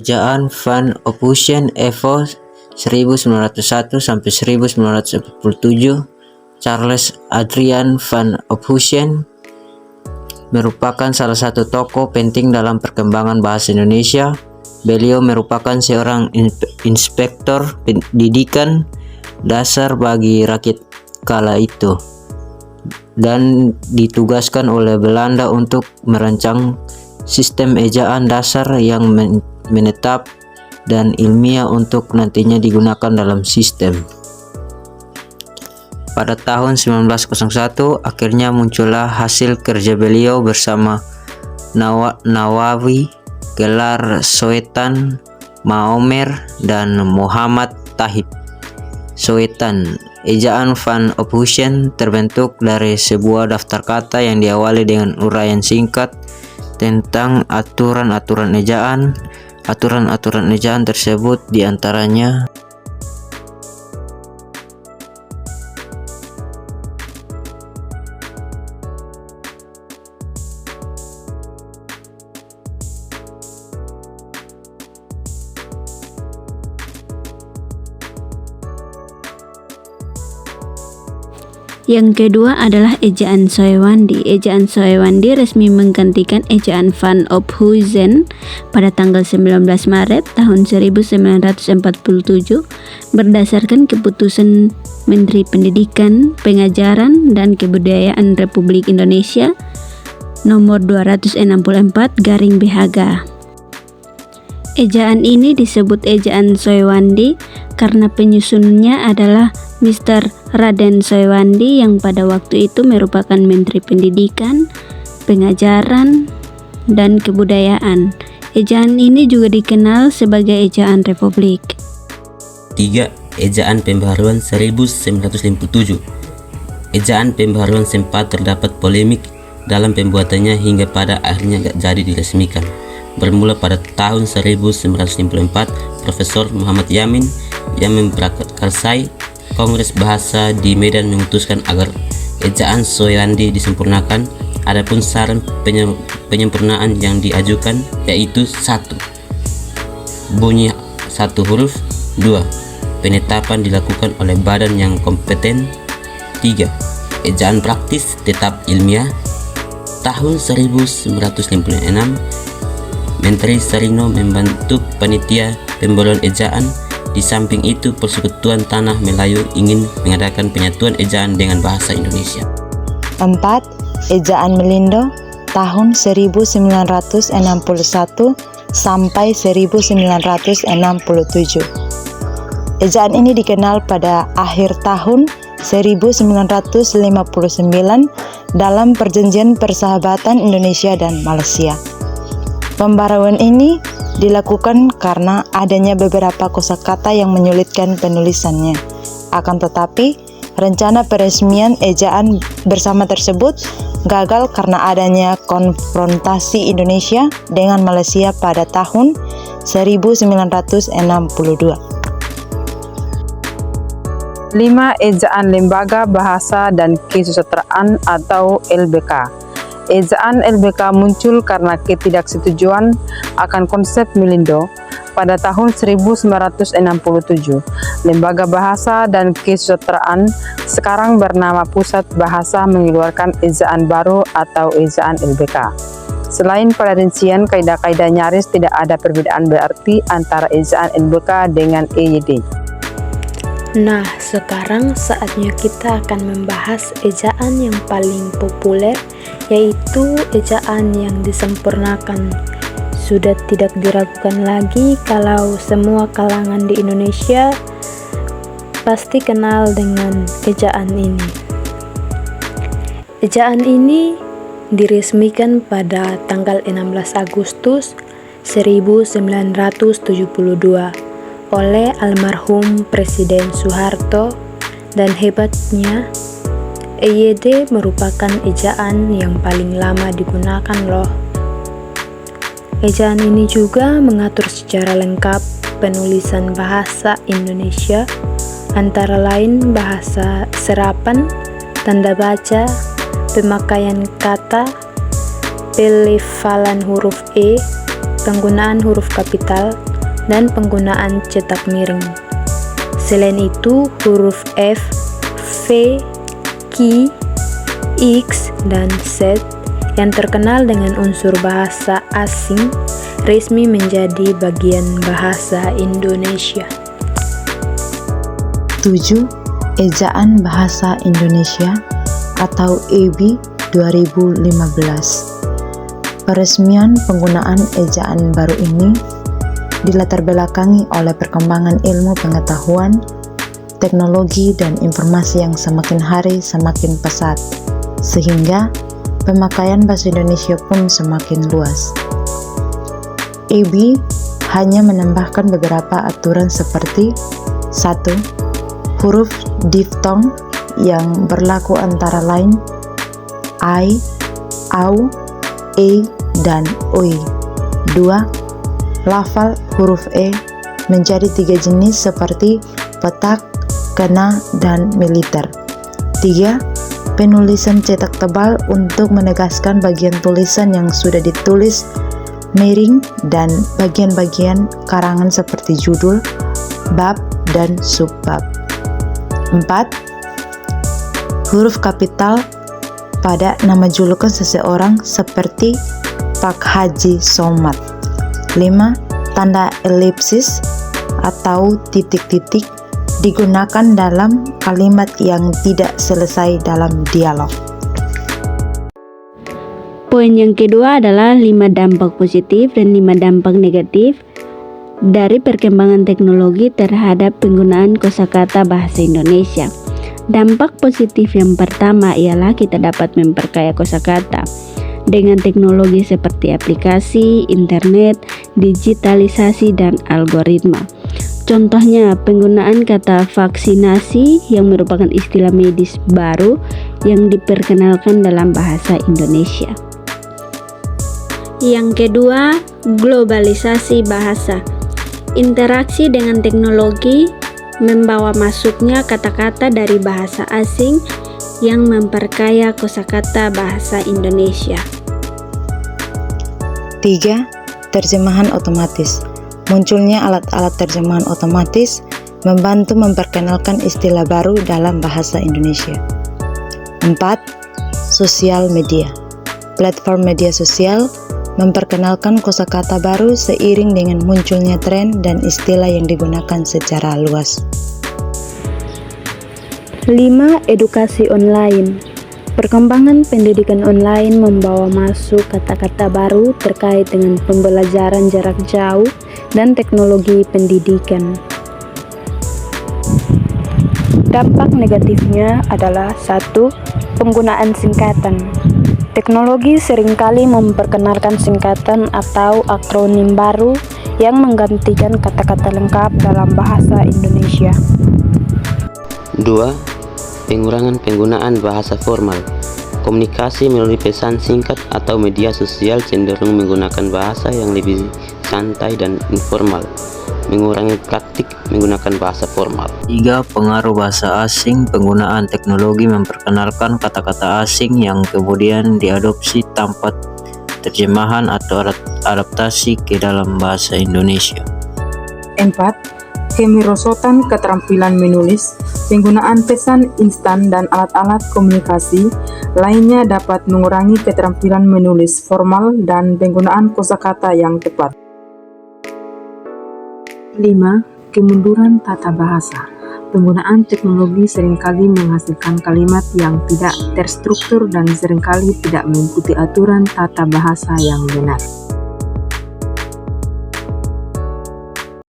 Ejaan Van Ophusen Evo 1901 sampai 1947. Charles Adrian Van Ophusen merupakan salah satu tokoh penting dalam perkembangan bahasa Indonesia. Beliau merupakan seorang inspektor pendidikan dasar bagi rakyat kala itu dan ditugaskan oleh Belanda untuk merancang sistem ejaan dasar yang menetap dan ilmiah untuk nantinya digunakan dalam sistem. Pada tahun 1901 akhirnya muncullah hasil kerja beliau bersama Nawawi, gelar Soetan, Maomer, dan Muhammad Tahib. Soetan, ejaan Van Ophusen terbentuk dari sebuah daftar kata yang diawali dengan uraian singkat tentang aturan-aturan ejaan. Aturan-aturan ejaan tersebut diantaranya Yang kedua adalah ejaan Soewandi. Ejaan Soewandi resmi menggantikan ejaan Van Ophusen pada tanggal 19 Maret tahun 1947 berdasarkan keputusan Menteri Pendidikan, Pengajaran, dan Kebudayaan Republik Indonesia nomor 264/BHG. Ejaan ini disebut ejaan Soewandi karena penyusunnya adalah Mr. Raden Soewandi yang pada waktu itu merupakan Menteri Pendidikan, Pengajaran, dan Kebudayaan. Ejaan ini juga dikenal sebagai ejaan Republik. 3. Ejaan Pembaharuan 1957. Ejaan Pembaharuan sempat terdapat polemik dalam pembuatannya hingga pada akhirnya gak jadi diresmikan. Bermula pada tahun 1954, Profesor Muhammad Yamin yang memprakarsai Kongres Bahasa di Medan memutuskan agar ejaan Soewandi disempurnakan. Adapun saran penyempurnaan yang diajukan yaitu 1. Bunyi 1 huruf. 2. Penetapan dilakukan oleh badan yang kompeten. 3. Ejaan praktis tetap ilmiah. Tahun 1956, Menteri Sarino membentuk panitia pembaruan ejaan. Di samping itu, Persekutuan Tanah Melayu ingin mengadakan penyatuan ejaan dengan bahasa Indonesia. 4. Ejaan Melindo tahun 1961 sampai 1967. Ejaan ini dikenal pada akhir tahun 1959 dalam Perjanjian Persahabatan Indonesia dan Malaysia. Pembaruan ini dilakukan karena adanya beberapa kosakata yang menyulitkan penulisannya. Akan tetapi, rencana peresmian ejaan bersama tersebut gagal karena adanya konfrontasi Indonesia dengan Malaysia pada tahun 1962. 5. Ejaan Lembaga Bahasa dan Kesusastraan atau LBK. Ejaan LBK muncul karena ketidaksetujuan akan konsep Melindo. Pada tahun 1967, Lembaga Bahasa dan Kesusastraan sekarang bernama Pusat Bahasa mengeluarkan ejaan baru atau ejaan LBK. Selain pada rincian, kaidah-kaidah nyaris tidak ada perbedaan berarti antara ejaan LBK dengan EYD. Nah, sekarang saatnya kita akan membahas ejaan yang paling populer, yaitu ejaan yang disempurnakan. Sudah tidak diragukan lagi kalau semua kalangan di Indonesia pasti kenal dengan ejaan ini. Ejaan ini diresmikan pada tanggal 16 Agustus 1972 oleh almarhum Presiden Soeharto, dan hebatnya EYD merupakan ejaan yang paling lama digunakan loh. Ejaan ini juga mengatur secara lengkap penulisan bahasa Indonesia, antara lain bahasa serapan, tanda baca, pemakaian kata, pelevalan huruf E, penggunaan huruf kapital, dan penggunaan cetak miring. Selain itu, huruf F, V, Q, X, dan Z yang terkenal dengan unsur bahasa asing resmi menjadi bagian bahasa Indonesia. 7. Ejaan Bahasa Indonesia atau EB 2015. Peresmian penggunaan ejaan baru ini dilatar belakangi oleh perkembangan ilmu pengetahuan, teknologi, dan informasi yang semakin hari semakin pesat, sehingga pemakaian bahasa Indonesia pun semakin luas. EB hanya menambahkan beberapa aturan seperti 1. Huruf diftong yang berlaku antara lain I, AU, E, dan OI. 2. Lafal huruf E menjadi 3 jenis seperti petak, kena, dan militer. 3. Penulisan cetak tebal untuk menegaskan bagian tulisan yang sudah ditulis miring dan bagian-bagian karangan seperti judul, bab, dan subbab. 4. Huruf kapital pada nama julukan seseorang seperti Pak Haji Somad. 5. Tanda elipsis atau titik-titik digunakan dalam kalimat yang tidak selesai dalam dialog. Poin yang kedua adalah 5 dampak positif dan 5 dampak negatif dari perkembangan teknologi terhadap penggunaan kosakata bahasa Indonesia. Dampak positif yang pertama ialah kita dapat memperkaya kosakata dengan teknologi seperti aplikasi, internet, digitalisasi, dan algoritma. Contohnya, penggunaan kata vaksinasi yang merupakan istilah medis baru yang diperkenalkan dalam bahasa Indonesia. Yang kedua, globalisasi bahasa. Interaksi dengan teknologi membawa masuknya kata-kata dari bahasa asing yang memperkaya kosakata bahasa Indonesia. 3. Terjemahan otomatis. Munculnya alat-alat terjemahan otomatis membantu memperkenalkan istilah baru dalam bahasa Indonesia. 4. Sosial media. Platform media sosial memperkenalkan kosakata baru seiring dengan munculnya tren dan istilah yang digunakan secara luas. 5. Edukasi online. Perkembangan pendidikan online membawa masuk kata-kata baru terkait dengan pembelajaran jarak jauh dan teknologi pendidikan. Dampak negatifnya adalah 1. Penggunaan singkatan. Teknologi seringkali memperkenalkan singkatan atau akronim baru yang menggantikan kata-kata lengkap dalam bahasa Indonesia. 2. Pengurangan penggunaan bahasa formal. Komunikasi melalui pesan singkat atau media sosial cenderung menggunakan bahasa yang lebih santai dan informal, mengurangi praktik menggunakan bahasa formal. 3. Pengaruh bahasa asing. Penggunaan teknologi memperkenalkan kata-kata asing yang kemudian diadopsi tanpa terjemahan atau adaptasi ke dalam bahasa Indonesia. 4. Kemerosotan keterampilan menulis. Penggunaan pesan instan dan alat-alat komunikasi lainnya dapat mengurangi keterampilan menulis formal dan penggunaan kosakata yang tepat. 5. Kemunduran tata bahasa. Penggunaan teknologi seringkali menghasilkan kalimat yang tidak terstruktur dan seringkali tidak mengikuti aturan tata bahasa yang benar.